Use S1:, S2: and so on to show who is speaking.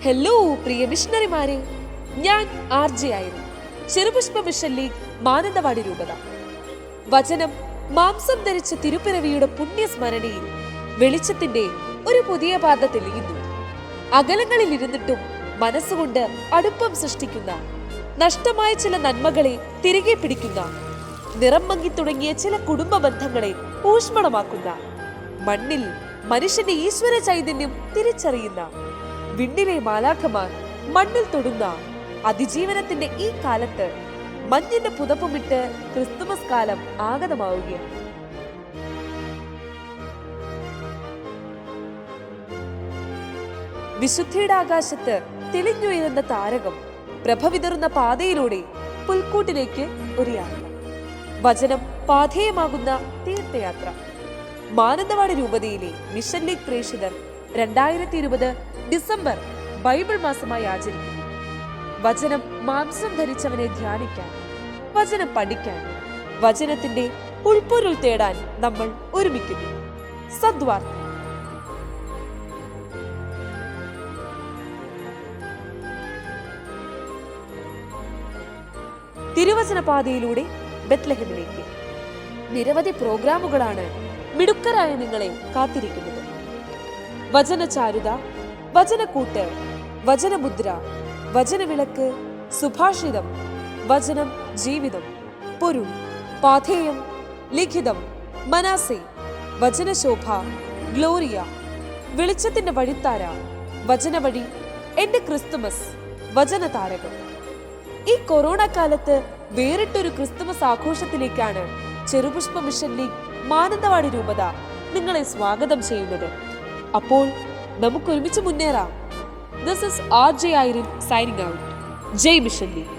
S1: Hello പ്രിയ മിഷണറിമാരെ, ഞാൻ RJ ആയിരുന്നു. Cherupushpa mission league Mananthavady രൂപത. വചനം മാംസം ധരിച്ച തിരുപ്പിറവിയുടെ പുണ്യസ്മരണയിൽ വെളിച്ചത്തിന്റെ ഒരു പുതിയ പാത തെളിയുന്നു. അകലങ്ങളിൽ ഇരുന്നിട്ടും മനസ്സുകൊണ്ട് അടുപ്പം സൃഷ്ടിക്കുന്ന, നഷ്ടമായ ചില നന്മകളെ തിരികെ പിടിക്കുന്ന, നിറം മങ്ങി തുടങ്ങിയ ചില കുടുംബ ബന്ധങ്ങളെ ഊഷ്മളമാക്കുന്ന, മണ്ണിൽ മനുഷ്യന്റെ ഈശ്വര ചൈതന്യം തിരിച്ചറിയുന്ന, വിണ്ണിലെ മാലാഖമാർ മണ്ണിൽ തൊടുന്ന അതിജീവനത്തിന്റെ ഈ കാലത്ത് മഞ്ഞിന്റെ പുതപ്പുമിട്ട് ക്രിസ്തുമസ് കാലം ആഗതമാവുകയാണ്. വിശുദ്ധിയുടെ ആകാശത്ത് തെളിഞ്ഞുയരുന്ന താരകം പ്രഭ വിതറുന്ന പാതയിലൂടെ പുൽക്കൂട്ടിലേക്ക് ഒരു യാത്ര. വചനം പാഥേയമാകുന്ന തീർത്ഥയാത്ര. മാനന്തവാടി രൂപതയിലെ മിഷൻ ലീഗ് പ്രേക്ഷിതർ 2020 ഡിസംബർ ബൈബിൾ മാസമായി ആചരിക്കുന്നു. വചനം മാംസം ധരിച്ചവനെ ധ്യാനിക്കാൻ, വചനം പഠിക്കാൻ, വചനത്തിന്റെ ഉൾപ്പൊരുൾ തേടാൻ നമ്മൾ ഒരുമിക്കുന്നു. സദ്വാർത്ത. തിരുവചന പാതയിലൂടെ ബെത്ലഹേമിലേക്ക് നിരവധി പ്രോഗ്രാമുകളാണ് മിടുക്കരായ നിങ്ങളെ കാത്തിരിക്കുന്നത്. വചനചാരുത, വചനക്കൂട്ട്, വചനമുദ്ര, വചനവിളക്ക്, സുഭാഷിതം, വചനം ജീവിതം, പൊരുൾ, പാഥേയം, ലിഖിതം, മനാസെ, വചനശോഭ, ഗ്ലോറിയ, വെളിച്ചത്തിന്റെ വഴിത്താര, വചനവഴി, എന്റെ ക്രിസ്തുമസ്, വചനതാരകം. ഈ കൊറോണ കാലത്ത് വേറിട്ടൊരു ക്രിസ്തുമസ് ആഘോഷത്തിലേക്കാണ് ചെറുപുഷ്പ മിഷൻ ലീഗ് മാനന്തവാടി രൂപത നിങ്ങളെ സ്വാഗതം ചെയ്യുന്നത്. അപ്പോൾ നമുക്ക് ഒരുമിച്ച് മുന്നേറാം. This is RJ signing out. ജയ് മിഷൻ ലീഗ്.